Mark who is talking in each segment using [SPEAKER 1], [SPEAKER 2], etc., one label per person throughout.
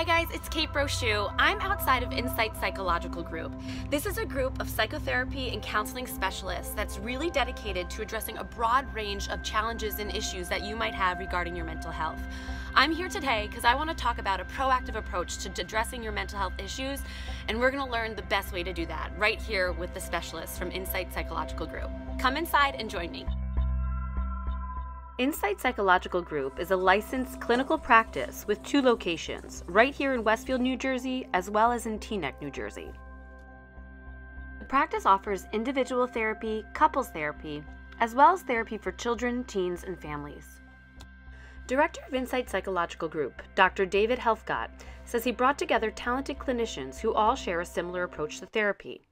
[SPEAKER 1] Hi guys, it's Kate Brochu. I'm outside of Insight Psychological Group. This is a group of psychotherapy and counseling specialists that's really dedicated to addressing a broad range of challenges and issues that you might have regarding your mental health. I'm here today because I want to talk about a proactive approach to addressing your mental health issues, and we're going to learn the best way to do that right here with the specialists from Insight Psychological Group. Come inside and join me. Insight Psychological Group is a licensed clinical practice with 2 locations, right here in Westfield, New Jersey, as well as in Teaneck, New Jersey. The practice offers individual therapy, couples therapy, as well as therapy for children, teens, and families. Director of Insight Psychological Group, Dr. David Helfgott, says he brought together talented clinicians who all share a similar approach to therapy.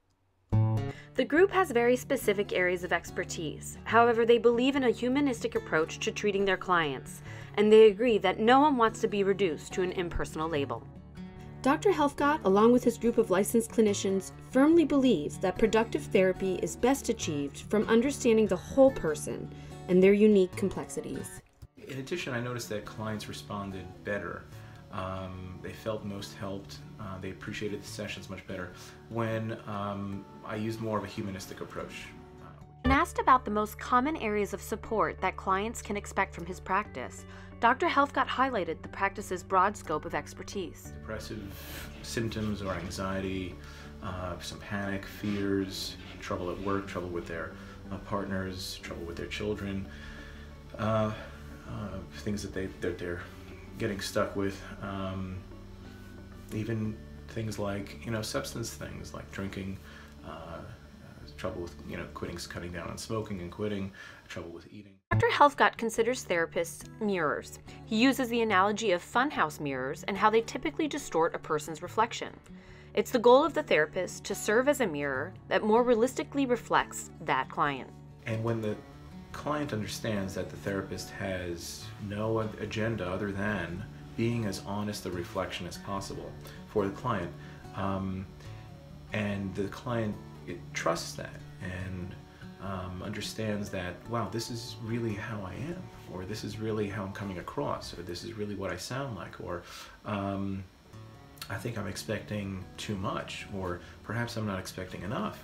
[SPEAKER 1] The group has very specific areas of expertise. However, they believe in a humanistic approach to treating their clients, and they agree that no one wants to be reduced to an impersonal label. Dr. Helfgott, along with his group of licensed clinicians, firmly believes that productive therapy is best achieved from understanding the whole person and their unique complexities.
[SPEAKER 2] In addition, I noticed that clients responded better. They felt most helped. They appreciated the sessions much better when I used more of a humanistic approach.
[SPEAKER 1] When asked about the most common areas of support that clients can expect from his practice, Dr. Helfgott highlighted the practice's broad scope of expertise.
[SPEAKER 2] Depressive symptoms or anxiety, some panic, fears, trouble at work, trouble with their partners, trouble with their children, things that they're getting stuck with, even things like, substance things like drinking, trouble with, cutting down on smoking and quitting, trouble with eating.
[SPEAKER 1] Dr. Helfgott considers therapists mirrors. He uses the analogy of funhouse mirrors and how they typically distort a person's reflection. It's the goal of the therapist to serve as a mirror that more realistically reflects that client.
[SPEAKER 2] And when the client understands that the therapist has no agenda other than being as honest a reflection as possible for the client, and the client trusts that and understands that, wow, this is really how I am, or this is really how I'm coming across, or this is really what I sound like, or I think I'm expecting too much, or perhaps I'm not expecting enough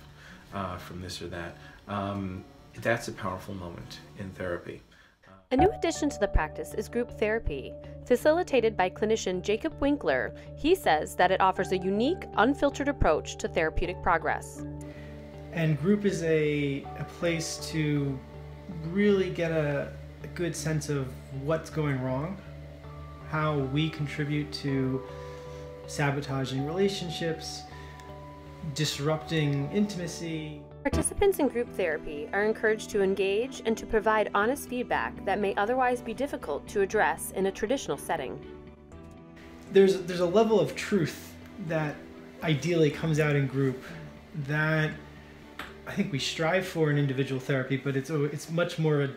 [SPEAKER 2] from this or that. That's a powerful moment in therapy.
[SPEAKER 1] A new addition to the practice is group therapy. Facilitated by clinician Jacob Winkler, he says that it offers a unique, unfiltered approach to therapeutic progress.
[SPEAKER 3] And group is a place to really get a good sense of what's going wrong, how we contribute to sabotaging relationships, disrupting intimacy.
[SPEAKER 1] Participants in group therapy are encouraged to engage and to provide honest feedback that may otherwise be difficult to address in a traditional setting.
[SPEAKER 3] There's a level of truth that ideally comes out in group that I think we strive for in individual therapy, but it's much more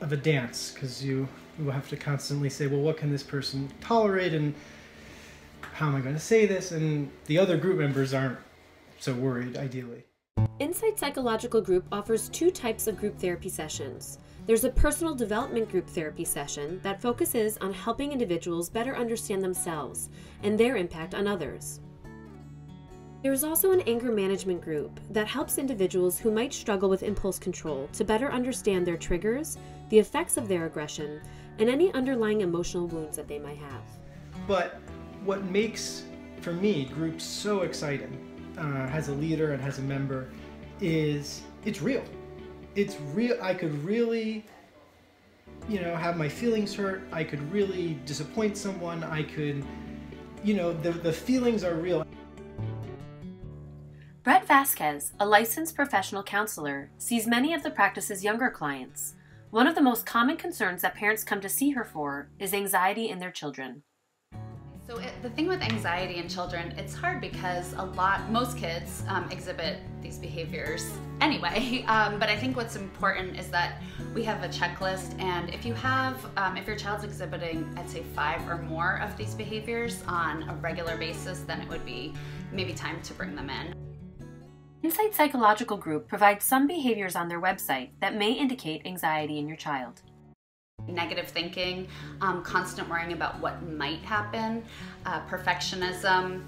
[SPEAKER 3] of a dance, because you will have to constantly say, well, what can this person tolerate, and how am I going to say this? And the other group members aren't so worried, ideally.
[SPEAKER 1] Insight Psychological Group offers 2 types of group therapy sessions. There's a personal development group therapy session that focuses on helping individuals better understand themselves and their impact on others. There is also an anger management group that helps individuals who might struggle with impulse control to better understand their triggers, the effects of their aggression, and any underlying emotional wounds that they might have.
[SPEAKER 3] But what makes, for me, groups so exciting as a leader and as a member is it's real. It's real. I could really, have my feelings hurt. I could really disappoint someone. I could, the feelings are real.
[SPEAKER 1] Brett Vasquez, a licensed professional counselor, sees many of the practice's younger clients. One of the most common concerns that parents come to see her for is anxiety in their children.
[SPEAKER 4] So the thing with anxiety in children, it's hard because most kids exhibit these behaviors anyway. But I think what's important is that we have a checklist, and if your child's exhibiting, I'd say 5 or more of these behaviors on a regular basis, then it would be maybe time to bring them in.
[SPEAKER 1] Insight Psychological Group provides some behaviors on their website that may indicate anxiety in your child.
[SPEAKER 4] Negative thinking, constant worrying about what might happen, perfectionism.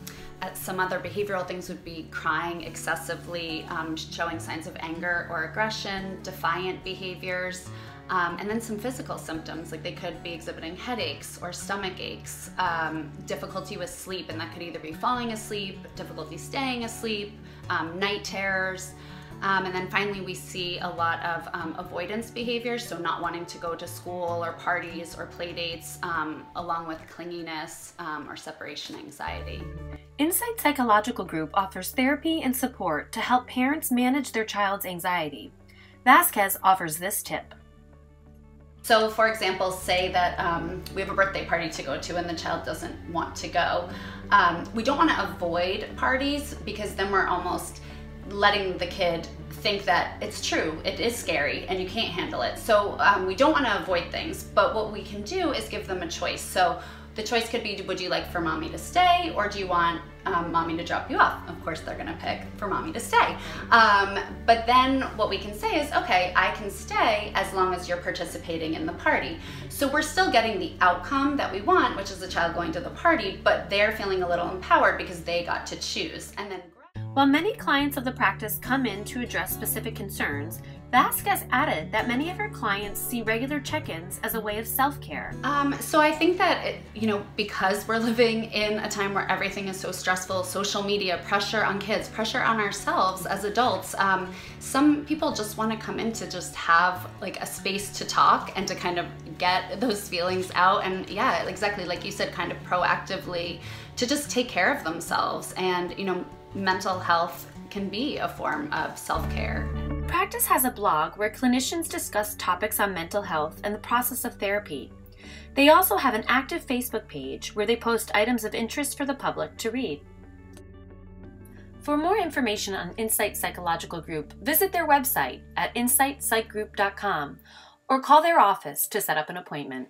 [SPEAKER 4] Some other behavioral things would be crying excessively, showing signs of anger or aggression, defiant behaviors, and then some physical symptoms, like they could be exhibiting headaches or stomach aches, difficulty with sleep, and that could either be falling asleep, difficulty staying asleep, night terrors. And then finally we see a lot of avoidance behaviors, so not wanting to go to school or parties or play dates, along with clinginess or separation anxiety.
[SPEAKER 1] Insight Psychological Group offers therapy and support to help parents manage their child's anxiety. Vasquez offers this tip.
[SPEAKER 4] So for example, say that we have a birthday party to go to and the child doesn't want to go. We don't want to avoid parties, because then we're almost letting the kid think that it's true, it is scary, and you can't handle it. So we don't want to avoid things, but what we can do is give them a choice. So the choice could be, would you like for mommy to stay, or do you want mommy to drop you off? Of course they're gonna pick for mommy to stay. But then what we can say is, okay, I can stay as long as you're participating in the party. So we're still getting the outcome that we want, which is the child going to the party, but they're feeling a little empowered because they got to choose. And then
[SPEAKER 1] while many clients of the practice come in to address specific concerns, Vasquez added that many of her clients see regular check-ins as a way of self-care.
[SPEAKER 4] So I think that, because we're living in a time where everything is so stressful, social media, pressure on kids, pressure on ourselves as adults, some people just want to come in to just have like a space to talk and to kind of get those feelings out. And yeah, exactly like you said, kind of proactively to just take care of themselves. And, mental health can be a form of self-care.
[SPEAKER 1] Practice has a blog where clinicians discuss topics on mental health and the process of therapy. They also have an active Facebook page where they post items of interest for the public to read. For more information on Insight Psychological Group, visit their website at insightpsychgroup.com or call their office to set up an appointment.